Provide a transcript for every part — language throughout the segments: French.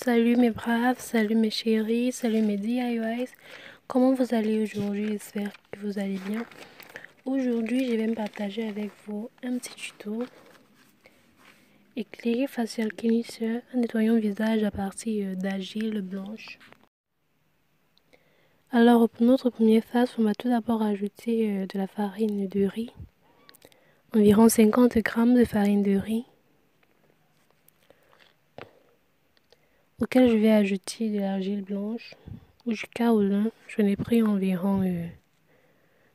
Salut mes braves, salut mes chéris, salut mes DIYs. Comment vous allez aujourd'hui? J'espère que vous allez bien. Aujourd'hui, je vais me partager avec vous un petit tuto. Éclairer facial cleanser en nettoyant le visage à partir d'argile blanche. Alors pour notre première phase, on va tout d'abord ajouter de la farine de riz. Environ 50 g de farine de riz. Auquel je vais ajouter de l'argile blanche ou du kaolin. J'en ai pris environ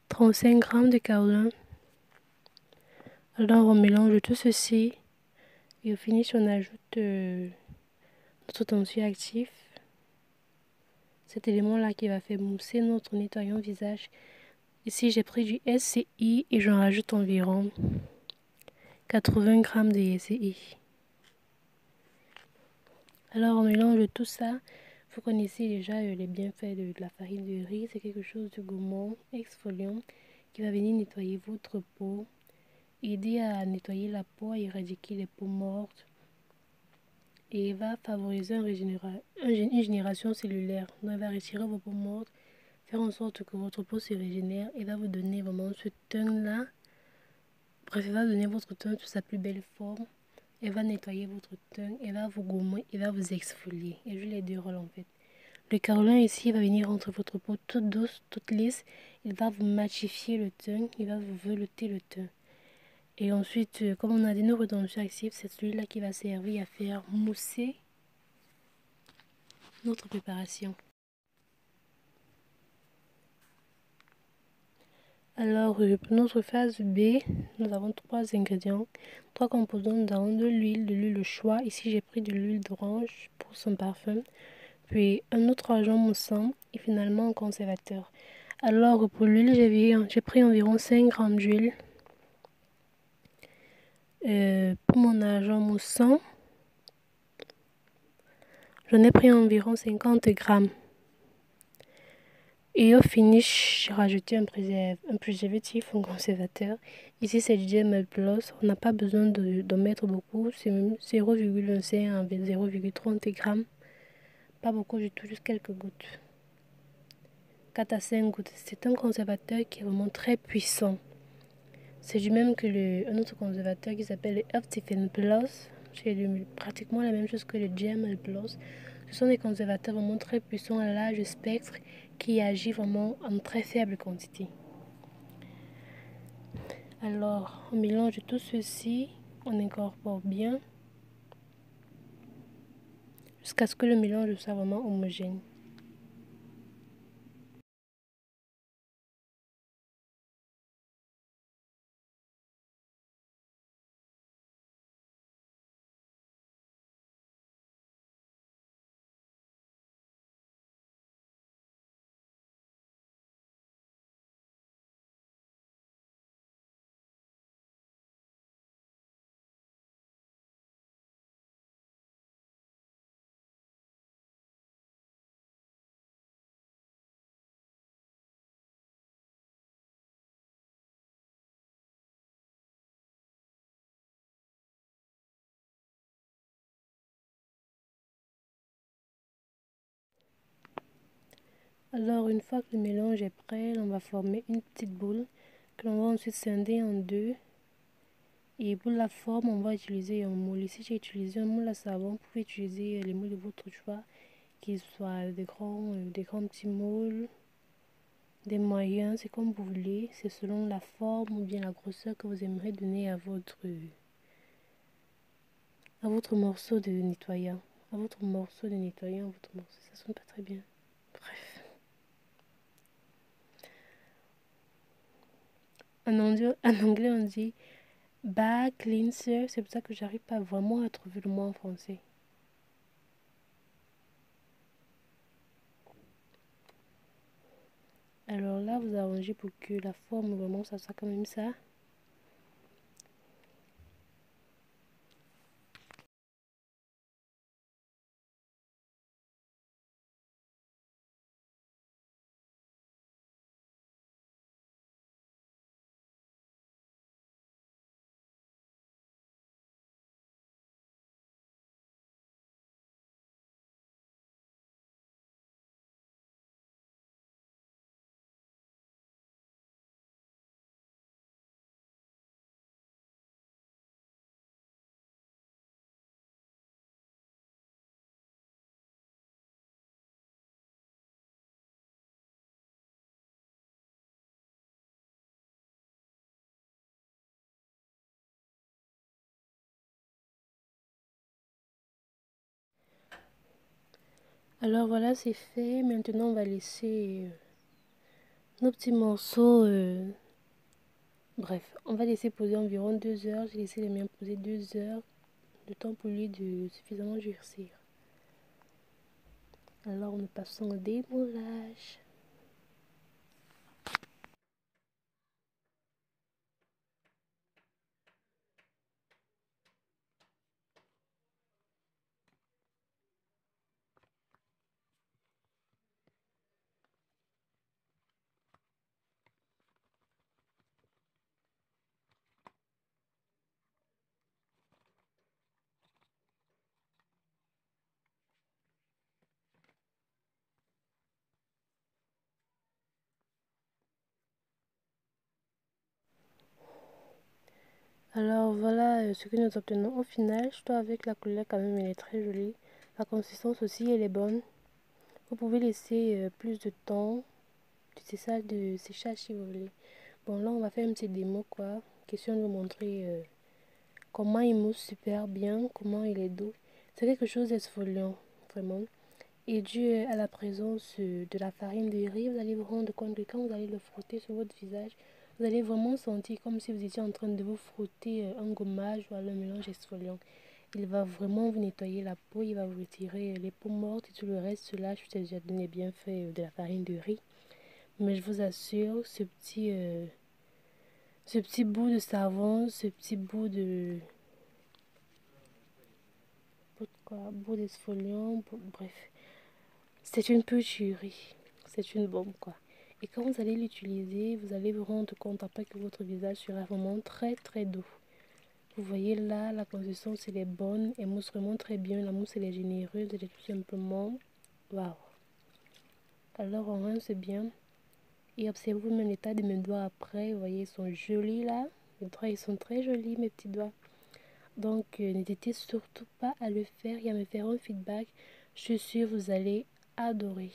35 g de kaolin. Alors on mélange tout ceci et au finish on ajoute notre tensioactif. Cet élément là qui va faire mousser notre nettoyant visage. Ici j'ai pris du SCI et j'en rajoute environ 80 g de SCI. Alors on mélange tout ça. Vous connaissez déjà les bienfaits de la farine de riz. C'est quelque chose de gourmand, exfoliant, qui va venir nettoyer votre peau, aider à nettoyer la peau, à éradiquer les peaux mortes et va favoriser une génération cellulaire. Donc elle va retirer vos peaux mortes, faire en sorte que votre peau se régénère et va vous donner vraiment ce teint là. Bref, elle va donner votre teint toute sa plus belle forme. Elle va nettoyer votre teint, elle va vous gommer, elle va vous exfolier. Elle joue les deux rôles en fait. Le kaolin ici va venir entre votre peau toute douce, toute lisse. Il va vous matifier le teint, il va vous velouter le teint. Et ensuite, comme on a des nouveaux tensioactifs, c'est celui-là qui va servir à faire mousser notre préparation. Alors, pour notre phase B, nous avons 3 ingrédients, 3 composants. Nous avons de l'huile au choix. Ici, j'ai pris de l'huile d'orange pour son parfum. Puis, un autre agent moussant et finalement un conservateur. Alors, pour l'huile, j'ai pris environ 5 g d'huile. Pour mon agent moussant, j'en ai pris environ 50 g. Et au finish, j'ai rajouté un préservatif, un conservateur. Ici, c'est du Gel Plus. On n'a pas besoin d'en mettre beaucoup. C'est 0,25 à 0,30 g. Pas beaucoup du tout, juste quelques gouttes. 4 à 5 gouttes. C'est un conservateur qui est vraiment très puissant. C'est du même que un autre conservateur qui s'appelle le Optifine Plus. C'est pratiquement la même chose que le Gel Plus. Ce sont des conservateurs vraiment très puissants à large spectre qui agit vraiment en très faible quantité. Alors, on mélange tout ceci, on incorpore bien jusqu'à ce que le mélange soit vraiment homogène. Alors, une fois que le mélange est prêt, on va former une petite boule que l'on va ensuite scinder en deux. Et pour la forme, on va utiliser un moule. Ici, j'ai utilisé un moule à savon. Vous pouvez utiliser les moules de votre choix, qu'ils soient des grands petits moules, des moyens, c'est comme vous voulez. C'est selon la forme ou bien la grosseur que vous aimeriez donner à votre morceau de nettoyant. À votre morceau de nettoyant, ça sonne pas très bien. Bref. En anglais, on dit bag cleanser. C'est pour ça que j'arrive pas vraiment à trouver le mot en français. Alors là, vous arrangez pour que la forme vraiment ça soit quand même ça. Alors voilà, c'est fait. Maintenant, on va laisser nos petits morceaux. Bref, on va laisser poser environ 2 heures. J'ai laissé les miens poser 2 heures. Le temps pour lui de suffisamment durcir. Alors, nous passons au démoulage. Alors voilà ce que nous obtenons au final. Je trouve avec la couleur quand même elle est très jolie. La consistance aussi elle est bonne. Vous pouvez laisser plus de temps. C'est ça de séchage si vous voulez. Bon là on va faire une petite démo quoi. Question de vous montrer comment il mousse super bien. Comment il est doux. C'est quelque chose d'exfoliant vraiment. Et dû à la présence de la farine de riz, vous allez vous rendre compte que quand vous allez le frotter sur votre visage, vous allez vraiment sentir comme si vous étiez en train de vous frotter un gommage ou un mélange exfoliant. Il va vraiment vous nettoyer la peau, il va vous retirer les peaux mortes et tout le reste. Cela, je t'ai déjà donné bien fait de la farine de riz. Mais je vous assure, ce petit bout de savon, ce petit bout de... bout d'exfoliant, bref. C'est une peu tuerie. C'est une bombe quoi. Et quand vous allez l'utiliser, vous allez vous rendre compte après que votre visage sera vraiment très très doux. Vous voyez là, la consistance elle est bonne, elle mousse vraiment très bien, la mousse elle est généreuse, elle est tout simplement waouh. Alors on rince bien et observez même l'état de mes doigts après, vous voyez ils sont jolis là, mes doigts ils sont très jolis mes petits doigts. Donc n'hésitez surtout pas à le faire et à me faire un feedback, je suis sûre vous allez adorer.